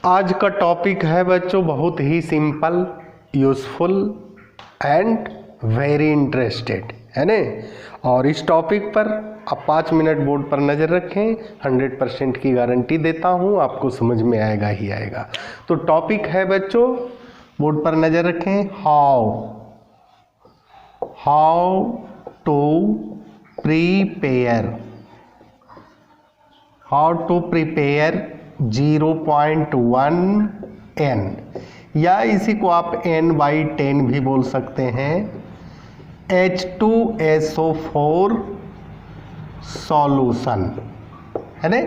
आज का टॉपिक है बच्चों बहुत ही simple, useful and very interested, है ना। और इस टॉपिक पर आप 5 मिनट बोर्ड पर नज़र रखें, 100% की गारंटी देता हूँ आपको समझ में आएगा ही आएगा। तो टॉपिक है बच्चों, बोर्ड पर नज़र रखें, हाउ टू प्रिपेयर 0.1 n, या इसी को आप n/10 भी बोल सकते हैं, H2SO4 सॉल्यूशन, है ना।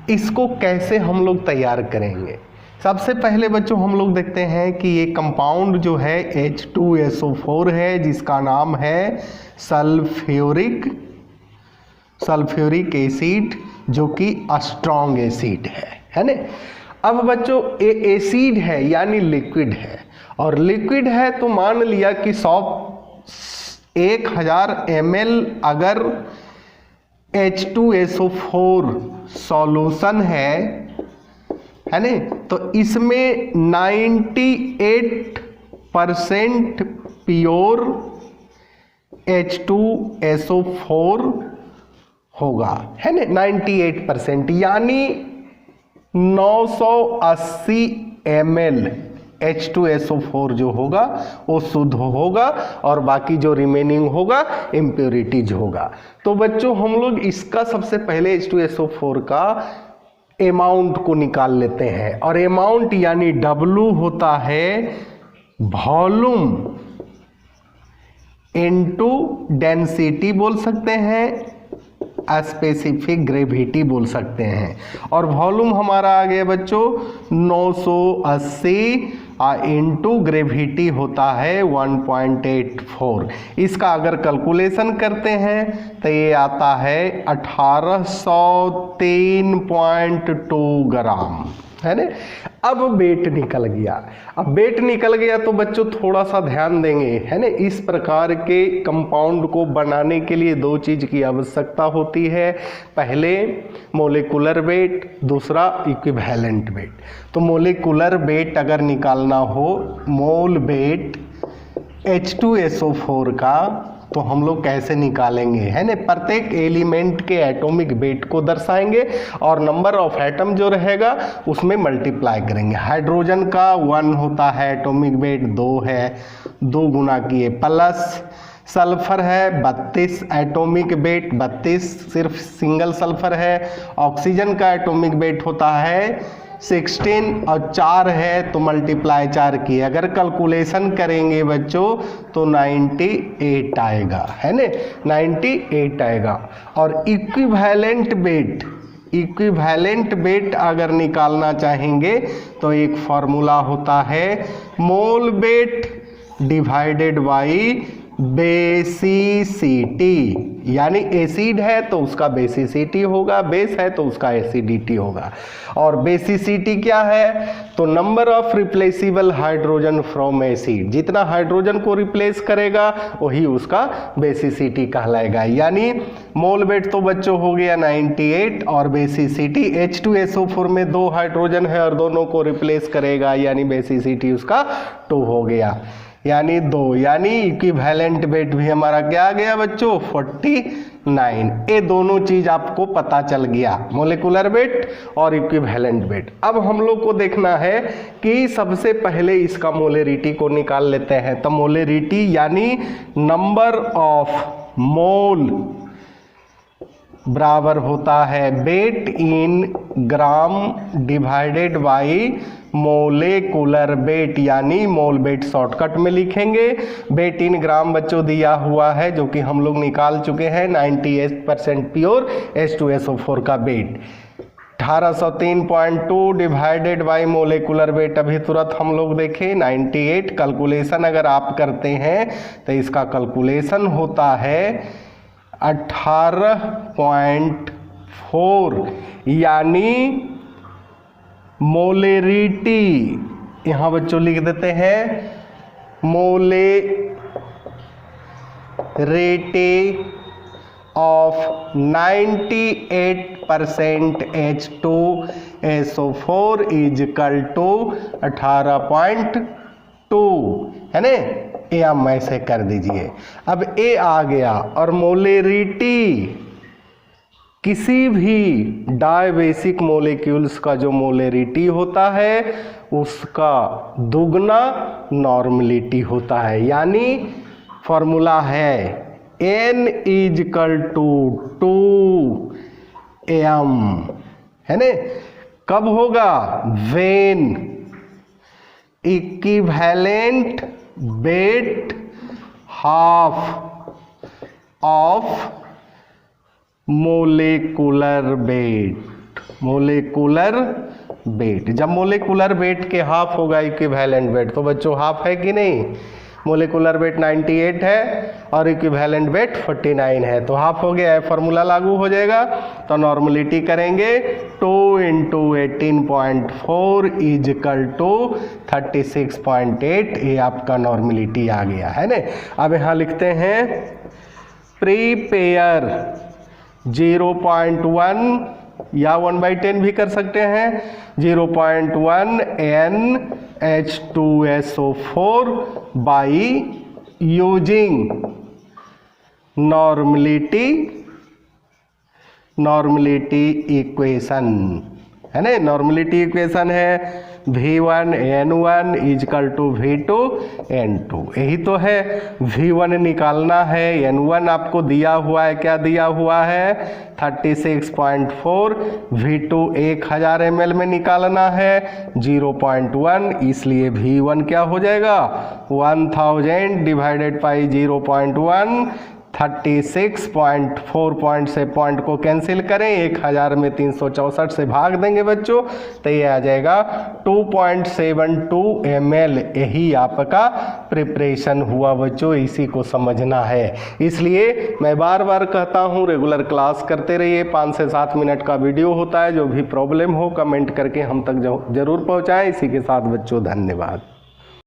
इसको कैसे हम लोग तैयार करेंगे? सबसे पहले बच्चों हम लोग देखते हैं कि ये कंपाउंड जो है H2SO4 है, जिसका नाम है सल्फ्यूरिक एसिड, जो कि स्ट्रॉन्ग एसिड है ना। अब बच्चों ये एसिड है यानी लिक्विड है, और लिक्विड है तो मान लिया कि 1000 ml अगर H2SO4 सॉल्यूशन है ना, तो इसमें 98% प्योर H2SO4 होगा, है ना। 98% यानी 980 ml H2SO4 जो होगा वो शुद्ध होगा, और बाकी जो रिमेनिंग होगा इम्प्योरिटीज होगा। तो बच्चों हम लोग इसका सबसे पहले H2SO4 का अमाउंट को निकाल लेते हैं, और अमाउंट यानी W होता है वॉल्यूम इनटू डेंसिटी बोल सकते हैं, स्पेसिफिक ग्रेविटी बोल सकते हैं। और वॉल्यूम हमारा आ गया बच्चों 980 इंटू ग्रेविटी होता है 1.84। इसका अगर कैलकुलेशन करते हैं तो ये आता है 1803.2 ग्राम, है ना। अब वेट निकल गया, तो बच्चों थोड़ा सा ध्यान देंगे, है ना। इस प्रकार के कंपाउंड को बनाने के लिए 2 चीज़ की आवश्यकता होती है, पहले मोलिकुलर वेट, दूसरा इक्विवेलेंट वेट। तो मोलिकुलर वेट अगर निकालना हो, मोल वेट H2SO4 का, तो हम लोग कैसे निकालेंगे, है ना। प्रत्येक एलिमेंट के एटॉमिक वेट को दर्शाएंगे और नंबर ऑफ एटम जो रहेगा उसमें मल्टीप्लाई करेंगे। हाइड्रोजन का 1 होता है, एटॉमिक वेट 2 है, 2 गुना किए, प्लस सल्फर है 32, एटॉमिक वेट 32 सिर्फ सिंगल सल्फर है। ऑक्सीजन का एटॉमिक वेट होता है 16 और 4 है तो मल्टीप्लाई 4 किए, अगर कैलकुलेशन करेंगे बच्चों तो 98 आएगा, है ना, 98 आएगा। और इक्विवेलेंट वेट अगर निकालना चाहेंगे तो एक फॉर्मूला होता है मोल वेट डिवाइडेड बाई बेसिसिटी, यानी एसिड है तो उसका बेसिसिटी होगा, बेस है तो उसका एसिडिटी होगा। और बेसिसिटी क्या है? तो number of replaceable hydrogen from acid, जितना हाइड्रोजन को रिप्लेस करेगा वही उसका बेसिसिटी कहलाएगा। यानी मोल वेट तो बच्चों हो गया 98, और बेसिसिटी H2SO4 में 2 हाइड्रोजन है और दोनों को रिप्लेस करेगा, यानी बेसिसिटी उसका 2 हो गया, यानी 2, यानी इक्विवेलेंट वेट भी हमारा क्या आ गया बच्चों 49। ये दोनों चीज आपको पता चल गया, मोलिकुलर वेट और इक्विवेलेंट वेट। अब हम लोग को देखना है कि सबसे पहले इसका मोलेरिटी को निकाल लेते हैं। तो मोलेरिटी यानी नंबर ऑफ मोल बराबर होता है weight in gram divided by molecular weight, यानी मोल वेट शॉर्टकट में लिखेंगे। वेट इन ग्राम बच्चों दिया हुआ है, जो कि हम लोग निकाल चुके हैं, 98% प्योर H2SO4 का weight, 1803.2 divided by molecular weight अभी तुरंत हम लोग देखें 98। कैलकुलेशन अगर आप करते हैं तो इसका कैलकुलेशन होता है 18.4, यानी मोलेरिटी यहाँ बच्चों लिख देते हैं molarity of 98 8% H2SO4 is equal to 18.2 है ना। ये आप ऐसे कर दीजिए। अब ए आ गया और मोलेरिटी किसी भी डायबेसिक मोलिक्यूल्स का जो मोलेरिटी होता है उसका दुगना नॉर्मलिटी होता है, यानी फॉर्मूला है N is equal to 2m है ना। कब होगा? When equivalent weight half of molecular weight. जब मोलेकुलर वेट के हाफ होगा इक्विवेलेंट वेट, तो बच्चों हाफ है कि नहीं? मोलेकुलर वेट 98 है और इक्विवेलेंट वेट 49 है, तो हाफ हो गया है, फॉर्मूला लागू हो जाएगा। तो नॉर्मलिटी करेंगे 2 × 18.4 इज इक्वल टू 36.8, ये आपका नॉर्मलिटी आ गया है ना। अब यहाँ लिखते हैं प्रीपेयर 0.1 या 1/10 भी कर सकते हैं, 0.1 NH2SO4 by using normality equation है ना। नॉर्मलिटी इक्वेशन है V1 N1 is equal to V2 N2, यही तो है। V1 निकालना है, N1 आपको दिया हुआ है, क्या दिया हुआ है? 36.4, V2 1000 ml में निकालना है 0.1, इसलिए V1 क्या हो जाएगा? 1000 डिवाइडेड बाई 0.1, 36.4 पॉइंट से पॉइंट को कैंसिल करें, 1000 में 364 से भाग देंगे बच्चों, तो ये आ जाएगा 2.72 ml। यही आपका प्रिपरेशन हुआ बच्चों, इसी को समझना है। इसलिए मैं बार बार कहता हूँ रेगुलर क्लास करते रहिए। 5 से 7 मिनट का वीडियो होता है, जो भी प्रॉब्लम हो कमेंट करके हम तक जरूर पहुँचाएँ। इसी के साथ बच्चों धन्यवाद।